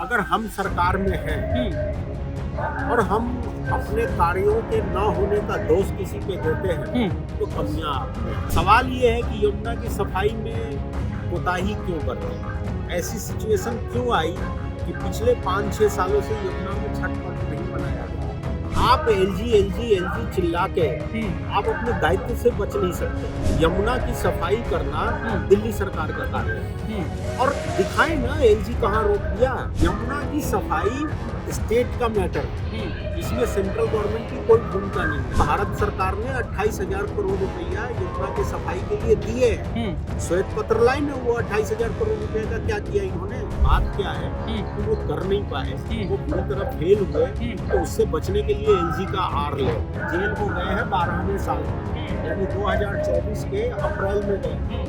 अगर हम सरकार में हैं और हम अपने कार्यों के न होने का दोष किसी पे देते हैं तो कमियां आप में। सवाल ये है कि यमुना की सफाई में कोताही क्यों बरती, ऐसी सिचुएशन क्यों आई कि पिछले 5-6 सालों से यमुना में छठ पर्व नहीं मनाया गया। आप एलजी चिल्ला के आप अपने दायित्व से बच नहीं सकते। यमुना की सफाई करना दिल्ली सरकार का कार्य है और दिखाएं ना एलजी कहाँ रोक दिया। यमुना की सफाई स्टेट का मैटर है, इसमें सेंट्रल गवर्नमेंट की कोई भूमिका नहीं है। भारत सरकार ने 28,000 करोड़ रुपया यमुना की सफाई के लिए दिए हैं। श्वेत पत्र लाई ना, वो 28,000 करोड़ रुपए का क्या किया इन्होंने। बात क्या है कि वो कर नहीं पाए, वो पूरी तरह फेल हुए, तो उससे बचने के लिए एलजी का आर ले जेल को गए हैं 12वें साल यानी 2024 के अप्रैल में गए।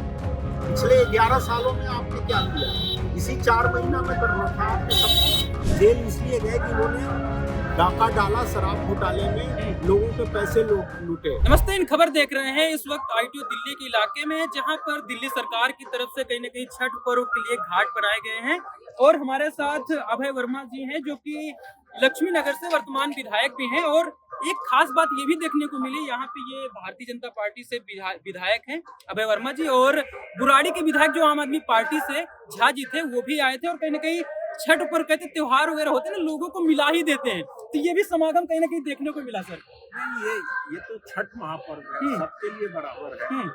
पिछले 11 सालों में आपने क्या किया, इसी 4 महीना में करना था आपने सब। जेल इसलिए गए कि उन्होंने डाका डाला शराब घोटाले में, लोगों के पैसे लूटे। नमस्ते, इन खबर देख रहे हैं। इस वक्त आईटीओ दिल्ली के इलाके में है, जहां पर दिल्ली सरकार की तरफ से कहीं न कहीं छठ पर्व के लिए घाट बनाए गए हैं और हमारे साथ अभय वर्मा जी हैं, जो कि लक्ष्मी नगर से वर्तमान विधायक भी हैं। और एक खास बात ये भी देखने को मिली, यहाँ पे ये भारतीय जनता पार्टी से विधायक हैं अभय वर्मा जी, और बुराड़ी के विधायक जो आम आदमी पार्टी से झा जी थे, वो भी आए थे। और कहीं न कहीं छठ पर कहते त्योहार वगैरह होते हैं ना, लोगों को मिला ही देते हैं, तो ये भी समागम कहीं ना कहीं देखने को मिला सर। नहीं, ये तो छठ महापर्व है, सबके लिए बराबर है।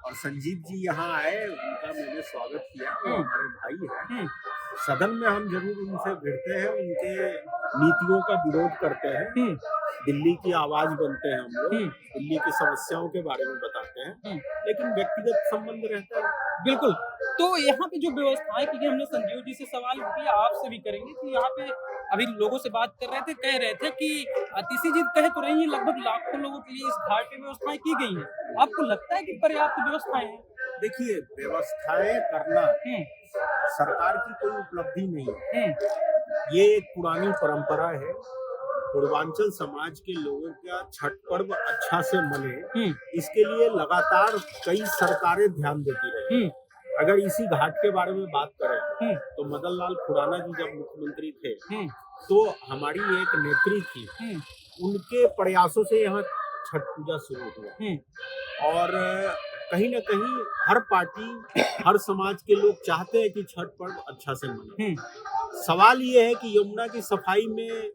और संजीव जी यहाँ आए, उनका मैंने स्वागत किया। वो हमारे भाई हैं। सदन में हम जरूर उनसे भिड़ते हैं, उनके नीतियों का विरोध करते हैं, दिल्ली की आवाज बनते हैं हम लोग, दिल्ली की समस्याओं के बारे में बताते हैं, लेकिन व्यक्तिगत संबंध रहता है। बिल्कुल। तो यहाँ पे जो व्यवस्थाएं की गई, हमने संजीव जी से सवाल किया, आपसे भी करेंगे कि यहाँ पे अभी लोगों से बात कर रहे थे, कह रहे थे कि अतिशी जी कह तो रही है लगभग लाखों लोगों के लिए इस घाट पे व्यवस्थाएं की गई हैं। आपको लगता है कि पर्याप्त व्यवस्थाएं हैं? देखिए, व्यवस्थाएं करना सरकार की कोई उपलब्धि नहीं है, ये एक पुरानी परंपरा है। पूर्वांचल समाज के लोगों का छठ पर्व अच्छा से मने, इसके लिए लगातार कई सरकारें ध्यान देती रही। अगर इसी घाट के बारे में बात करें तो मदन लाल खुराना जी जब मुख्यमंत्री थे तो हमारी एक नेत्री थी, उनके प्रयासों से यहाँ छठ पूजा शुरू हुआ। और कहीं ना कहीं हर पार्टी, हर समाज के लोग चाहते हैं कि छठ पर्व अच्छा से मने। सवाल ये है कि यमुना की सफाई में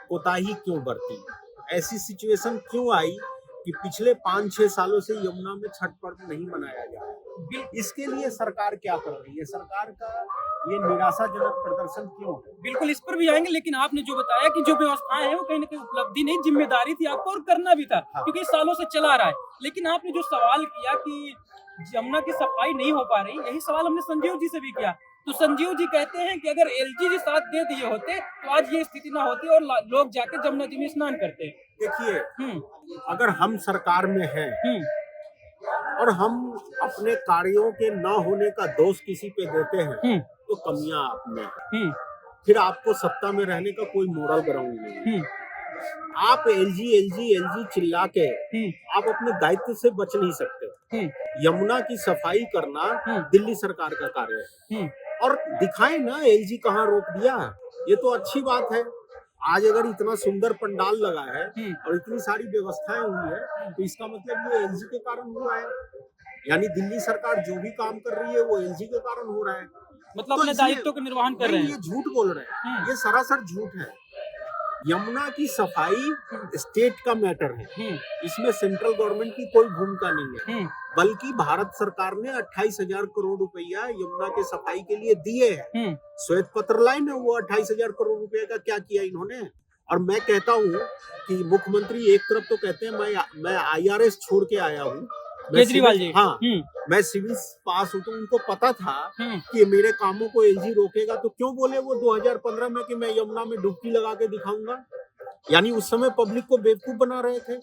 कोताही क्यों बरती, ऐसी सिचुएशन क्यों आई कि पिछले 5-6 सालों से यमुना में छठ पर्व नहीं मनाया गया। इसके लिए सरकार क्या कर रही है, सरकार का ये निराशाजनक प्रदर्शन क्यों है? बिल्कुल, इस पर भी आएंगे, लेकिन आपने जो बताया कि जो व्यवस्थाएं हैं वो कहीं ना कहीं उपलब्धि नहीं, जिम्मेदारी थी आपको और करना भी था, क्योंकि सालों से चला रहा है। लेकिन आपने जो सवाल किया कि यमुना की सफाई नहीं हो पा रही, यही सवाल हमने संजीव जी से भी किया। तो संजीव जी कहते हैं कि अगर एलजी जी साथ दे दिए होते तो आज ये स्थिति ना होती और लोग जाके जमुना जी में स्नान करते। देखिए, अगर हम सरकार में हैं और हम अपने कार्यों के न होने का दोष किसी पे देते हैं तो कमियां आप में हैं। फिर आपको सत्ता में रहने का कोई मोरल ग्राउंड नहीं है। आप एलजी चिल्ला के आप अपने दायित्व से बच नहीं सकते। यमुना की सफाई करना दिल्ली सरकार का कार्य है और दिखाएं ना एलजी कहाँ रोक दिया। ये तो अच्छी बात है। आज अगर इतना सुंदर पंडाल लगा है और इतनी सारी व्यवस्थाएं हुई है तो इसका मतलब ये एलजी के कारण हुआ है, यानी दिल्ली सरकार जो भी काम कर रही है वो एलजी के कारण हो रहा है। मतलब तो अपने दायित्व का निर्वहन कर रहे हैं। ये झूठ बोल रहे हैं, ये सरासर झूठ है। यमुना की सफाई स्टेट का मैटर है, इसमें सेंट्रल गवर्नमेंट की कोई भूमिका नहीं है, बल्कि भारत सरकार ने 28,000 करोड़ रुपया यमुना के सफाई के लिए दिए हैं। श्वेत पत्र लाई ना, वो 28,000 करोड़ रुपए का क्या किया इन्होंने। और मैं कहता हूँ कि मुख्यमंत्री एक तरफ तो कहते हैं मैं IRS छोड़ के आया हूँ, केजरीवाल जी, हाँ, मैं सिविल पास हूँ, तो उनको पता था कि मेरे कामों को एलजी रोकेगा, तो क्यों बोले वो 2015 में कि मैं यमुना में डुबकी लगा के दिखाऊंगा। यानी उस समय पब्लिक को बेवकूफ बना रहे थे।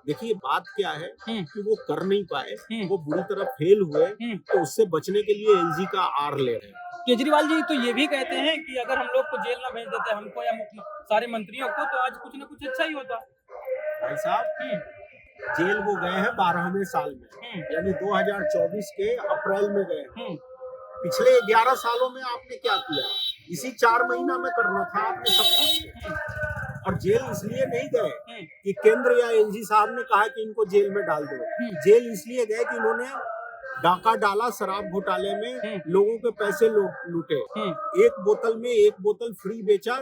देखिए, बात क्या है कि वो कर नहीं पाए, वो बुरी तरह फेल हुए, तो उससे बचने के लिए एलजी का आर ले रहे हैं। केजरीवाल जी तो ये भी कहते हैं कि अगर हम लोग को जेल ना भेज देते हमको या सारे मंत्रियों को, तो आज कुछ ना कुछ अच्छा ही होता। भाई साहब, जेल वो गए हैं 12वें साल में यानी 2024 के अप्रैल में गए। पिछले 11 सालों में आपने क्या किया, इसी 4 महीना में करना था आपने सब कुछ। और जेल इसलिए नहीं गए कि केंद्र या एलजी साहब ने कहा कि इनको जेल में डाल दो। जेल इसलिए गए कि इन्होंने डाका डाला शराब घोटाले में, लोगों के पैसे लूटे, एक बोतल में एक बोतल फ्री बेचा,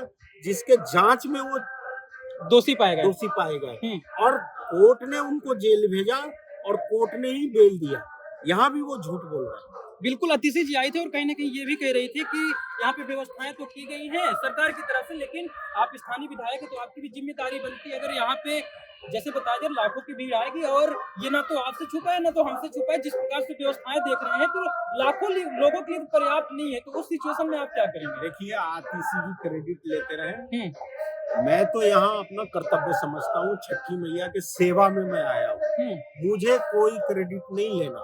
जिसके जांच में वो दोषी पाए गए और कोर्ट ने उनको जेल भेजा और कोर्ट ने ही बेल दिया। यहाँ भी वो झूठ बोल रहा है। बिल्कुल, अतिशी जी आई थे और कहीं ना कहीं ये भी कह रही थी कि यहाँ पे व्यवस्थाएं तो की गई हैं सरकार की तरफ से, लेकिन आप स्थानीय विधायक है तो आपकी भी जिम्मेदारी बनती है। अगर यहाँ पे जैसे बताया जाए लाखों की भीड़ आएगी और ये ना तो आपसे छुपा है ना तो हमसे छुपा है, जिस प्रकार से व्यवस्थाएं देख रहे हैं तो लाखों लोगों के लिए पर्याप्त नहीं है, तो उस सिचुएशन में आप क्या करेंगे? देखिए, आतिशी भी क्रेडिट लेते रहे, मैं तो यहाँ अपना कर्तव्य समझता हूँ, छठी मैया के सेवा में मैं आया हूँ, मुझे कोई क्रेडिट नहीं लेना,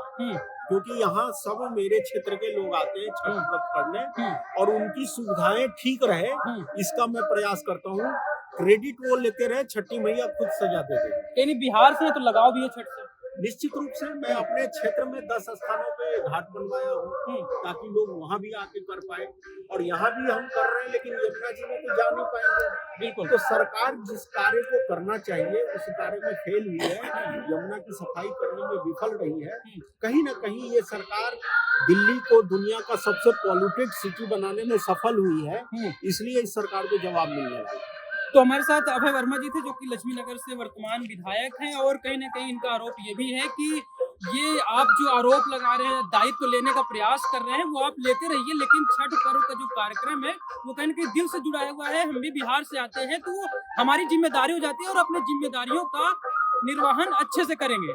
क्योंकि यहाँ सब मेरे क्षेत्र के लोग आते हैं छठ व्रत करने और उनकी सुविधाएं ठीक रहे, इसका मैं प्रयास करता हूँ। क्रेडिट वो लेते रहे, छठी मैया खुद सजा दे दे। यानी बिहार से तो लगाव भी है छठ से? निश्चित रूप से मैं अपने क्षेत्र में 10 स्थानों पे घाट बनवाया हूँ ताकि लोग वहाँ भी आके कर पाए, और यहाँ भी हम कर रहे हैं, लेकिन यमुना जी में तो जा नहीं पाएंगे। बिल्कुल, तो सरकार जिस कार्य को करना चाहिए उस कार्य में फेल हुई है, यमुना की सफाई करने में विफल रही है। कहीं ना कहीं ये सरकार दिल्ली को दुनिया का सबसे पॉल्यूटेड सिटी बनाने में सफल हुई है, इसलिए इस सरकार को जवाब मिलने वाला है। तो हमारे साथ अभय वर्मा जी थे जो कि लक्ष्मीनगर से वर्तमान विधायक हैं, और कहीं ना कहीं इनका आरोप ये भी है कि ये आप जो आरोप लगा रहे हैं, दायित्व लेने का प्रयास कर रहे हैं, वो आप लेते रहिए, लेकिन छठ पर्व का जो कार्यक्रम है वो कहीं ना कहीं दिल से जुड़ा हुआ है। हम भी बिहार से आते हैं तो हमारी जिम्मेदारी हो जाती है और अपनी जिम्मेदारियों का निर्वहन अच्छे से करेंगे।